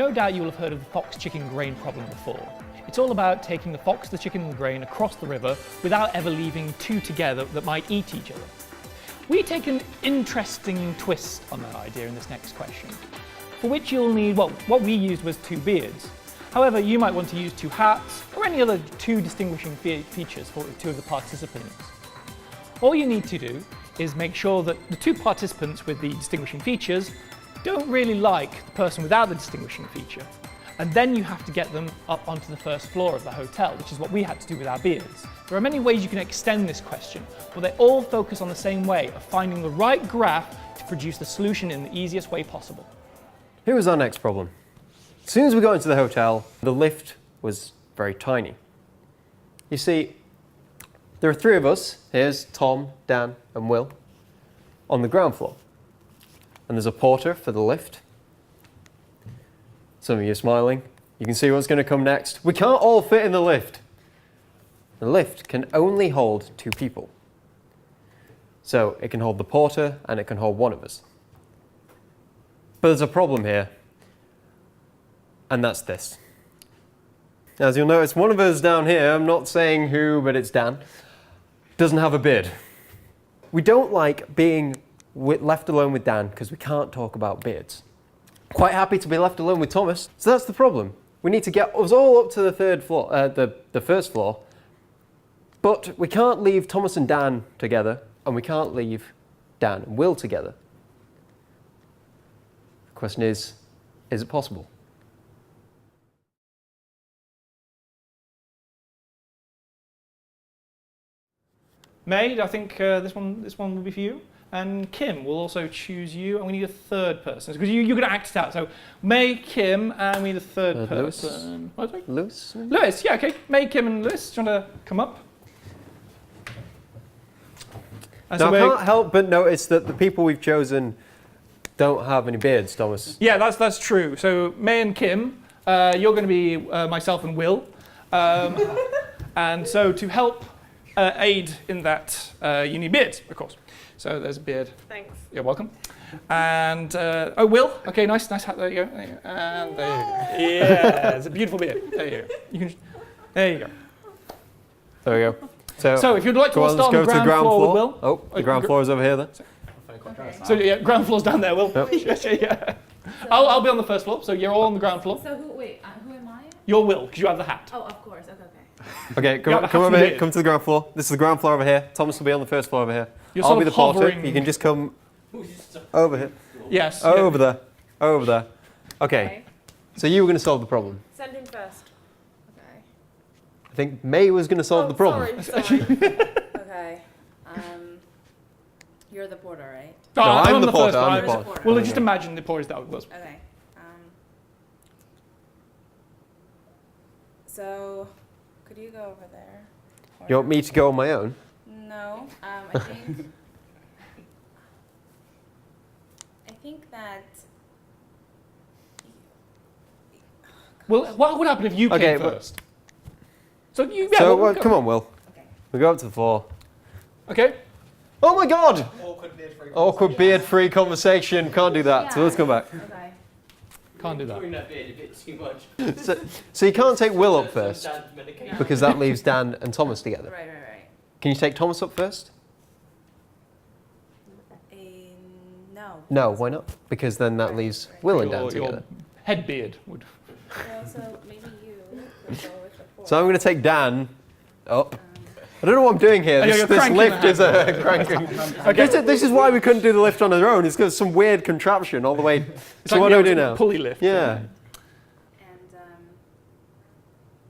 no doubt you will have heard of the fox, chicken, grain problem before. It's all about taking the fox, the chicken and the grain across the river without ever leaving two together that might eat each other. We take an interesting twist on that idea in this next question, for which you'll need, well, what we used was two beards. However, you might want to use two hats or any other two distinguishing features for two of the participants. All you need to do is make sure that the two participants with the distinguishing features don't really like the person without the distinguishing feature. And then you have to get them up onto the first floor of the hotel, which is what we had to do with our beards. There are many ways you can extend this question, but they all focus on the same way of finding the right graph to produce the solution in the easiest way possible. Here was our next problem. As soon as we got into the hotel, the lift was very tiny. You see, there are three of us. Here's Tom, Dan, and Will on the ground floor. And there's a porter for the lift. Some of you are smiling. You can see what's going to come next. We can't all fit in the lift. The lift can only hold two people. So it can hold the porter and it can hold one of us. But there's a problem here, and that's this. As you'll notice, one of us down here, I'm not saying who, but it's Dan, doesn't have a beard. We don't like being left alone with Dan because we can't talk about beards. Quite happy to be left alone with Thomas, so that's the problem. We need to get us all up to the third floor, the first floor, but we can't leave Thomas and Dan together, and we can't leave Dan and Will together. The question is it possible? May, I think this one will be for you. And Kim will also choose you, and we need a third person, because you're going to act it out. So May, Kim, and we need a third person. Lewis? Lewis, yeah, okay. May, Kim, and Lewis, do you want to come up? And now, so I can't help but notice that the people we've chosen don't have any beards, Thomas. Yeah, that's true. So May and Kim, you're going to be myself and Will. And so to help aid in that, you need beards, of course. So there's a beard. Thanks. You're welcome. And, oh, Will. Okay, nice hat. There you go. There you go. And there you go. Yeah, it's a beautiful beard. There you go. There you go. There we go. So if you'd like to start on the ground floor with Will. Oh, the ground floor is over here then. Okay. So yeah, ground floor's down there, Will. Yep. Yeah. I'll be on the first floor, so you're all on the ground floor. So who am I? You're Will, because you have the hat. Oh, of course. Okay. Okay, come over here. Come to the ground floor. This is the ground floor over here. Thomas will be on the first floor over here. I'll be the porter. You can just come over here. Yes. Over there. Over there. Okay. So you were going to solve the problem. Send him first. Okay. I think May was going to solve the problem. Sorry. Okay. You're the porter, right? No, I'm the porter. I'm the porter. Well, just imagine the porter that was. Okay. So, could you go over there? You want me to go on my own? No. I think that. Well, what would happen if you came first? So you. Yeah, so come on, Will. Okay. We go up to the floor. Okay. Oh my God! Awkward beard-free conversation. Can't do that. So let's go back. Okay. Can't do that. That beard a bit too much. So you can't take Will up first because that leaves Dan and Thomas together. Right. Can you take Thomas up first? No. No, why not? Because then that leaves Will and Dan together. Your head beard would. So maybe you could go with the porter. So I'm going to take Dan up. I don't know what I'm doing here. This lift is cranking. Okay. This is why we couldn't do the lift on our own. It's because some weird contraption all the way. So what do we do now? Pulley lift. Yeah. And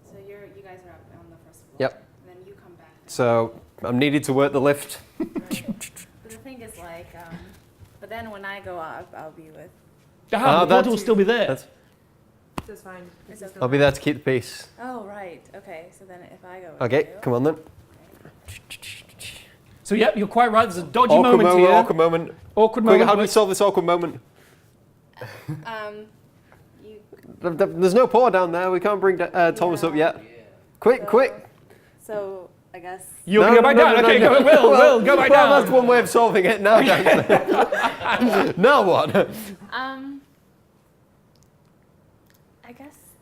so you guys are up on the first floor. Yep. And then you come back. So I'm needed to work the lift. Right. But the thing is, like, but then when I go up, I'll be with. The porter will still be there. That's fine. I'll be there to keep the peace. Oh, right. Okay. So then if I go with Okay, you, come on then. So yeah, you're quite right. There's a dodgy moment here. Awkward moment. Awkward Quick, moment. how do we solve this awkward moment? you. There's no porter down there. We can't bring Thomas up yet. Quick. So I guess. You'll go back down. Okay, go. Will, go back down. That's one way of solving it. Now, now what?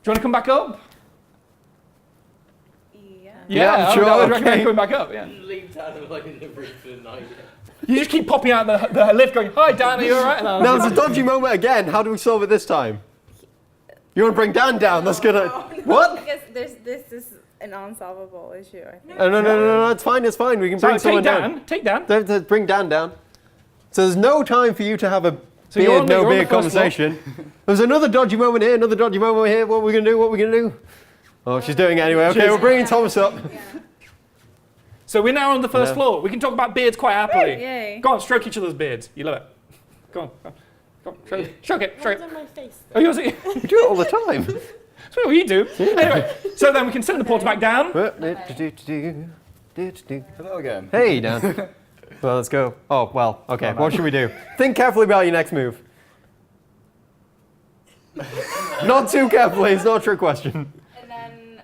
you want to come back up? Yeah. Yeah, I sure, would recommend okay. coming back up, yeah. Leave down like in the room for the night. You just keep popping out the lift going, hi Dan, are you alright? Now there's a dodgy moment again. How do we solve it this time? You want to bring Dan down? That's gonna. What? Because this is an unsolvable issue, I think. Oh, no, it's fine, it's fine. We can bring So someone down. take Dan. Don't bring Dan down. So there's no time for you to have a So you're on the- no you're on beard the first floor. conversation. There's another dodgy moment here, another dodgy moment here. What are we going to do? What are we going to do? Oh, she's doing it anyway. Okay, we're bringing Thomas up. Yeah. So we're now on the first Yeah. floor. We can talk about beards quite happily. Yay. Go on, stroke each other's beards. You love it. Go on. Go on. Stroke it. Stroke it. What's on my face? Oh, yours. We do it all the time. That's what you do. Anyway, so then we can send the porter back down. Hello again. Hey, Dan. Well, let's go. Oh, well, okay. What should we do? Think carefully about your next move. Not too carefully. It's not a trick question. And then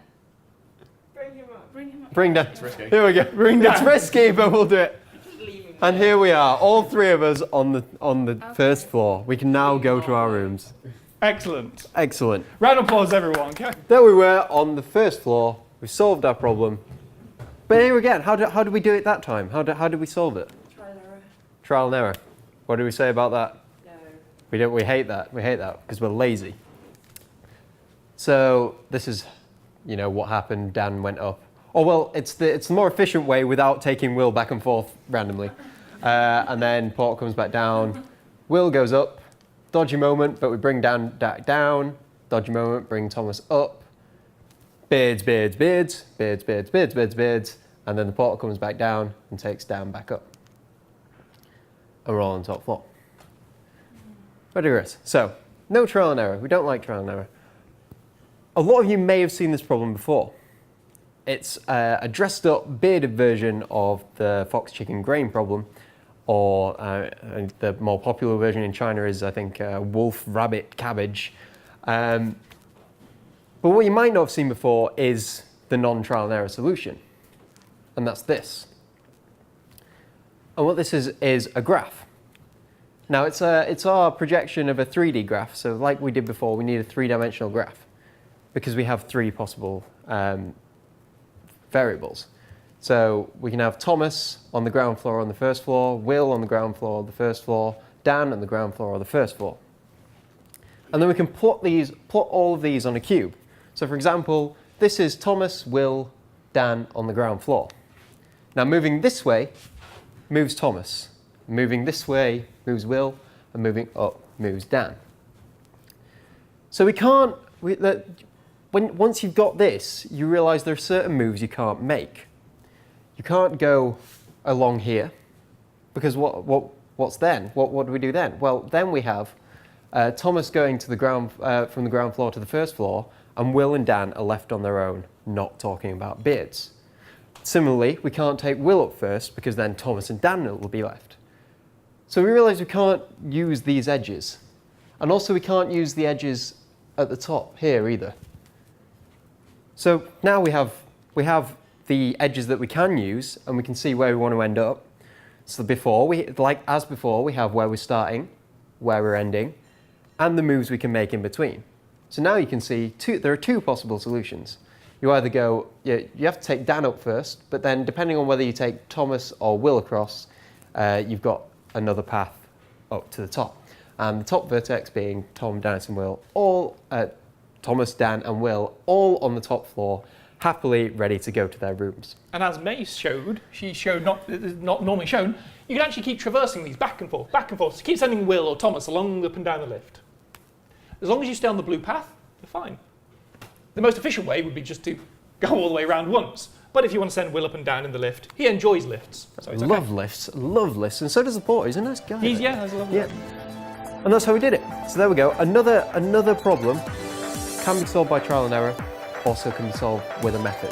Bring him up. bring him up. Bring Dan. It's risky. Here we go. Bring Dan. It's risky, but we'll do it. Just leave him. And here we are, all three of us on the first floor. We can now go to our rooms. Excellent. Excellent. Round of applause, everyone. Okay. There we were on the first floor. We solved our problem. But here again, how did we do it that time? How did we solve it? Trial and error. Trial and error. What do we say about that? No. We hate that. We hate that because we're lazy. So this is, what happened. Dan went up. Oh well, it's the more efficient way without taking Will back and forth randomly. And then Port comes back down. Will goes up. Dodgy moment, but we bring Dan back down. Dodgy moment, bring Thomas up. Beards, beards, beards, beards, beards, beards, beards, beards. And then the portal comes back down and takes Dan back up. And we're all on the top floor. Rigorous. So, no trial and error. We don't like trial and error. A lot of you may have seen this problem before. It's a dressed up, bearded version of the fox, chicken, grain problem. Or the more popular version in China is, I think, wolf, rabbit, cabbage. But what you might not have seen before is the non-trial and error solution. And that's this. And what this is a graph. Now, it's our projection of a 3D graph. So like we did before, we need a three-dimensional graph because we have three possible variables. So we can have Thomas on the ground floor on the first floor, Will on the ground floor on the first floor, Dan on the ground floor on the first floor. And then we can plot all of these on a cube. So for example, this is Thomas, Will, Dan on the ground floor. Now moving this way moves Thomas. Moving this way moves Will, and moving up moves Dan. So once you've got this, you realize there are certain moves you can't make. You can't go along here, because what's then? What do we do then? Well, then we have Thomas going to the ground from the ground floor to the first floor, and Will and Dan are left on their own, not talking about beards. Similarly, we can't take Will up first, because then Thomas and Dan will be left. So we realize we can't use these edges, and also we can't use the edges at the top here either. So now we have the edges that we can use, and we can see where we want to end up. So as before, we have where we're starting, where we're ending, and the moves we can make in between. So now you can see there are two possible solutions. You either go, you have to take Dan up first, but then depending on whether you take Thomas or Will across, you've got another path up to the top. And the top vertex being Tom, Dennis, and Will, Thomas, Dan, and Will, all on the top floor, happily ready to go to their rooms. And as May showed, not normally shown, you can actually keep traversing these back and forth. So keep sending Will or Thomas along up and down the lift. As long as you stay on the blue path, you're fine. The most efficient way would be just to go all the way around once. But if you want to send Will up and down in the lift, he enjoys lifts. So it's okay. Love lifts, and so does the porter. He's a nice guy. That's a lovely. Yeah. And that's how we did it. So there we go. Another problem can be solved by trial and error, also can be solved with a method.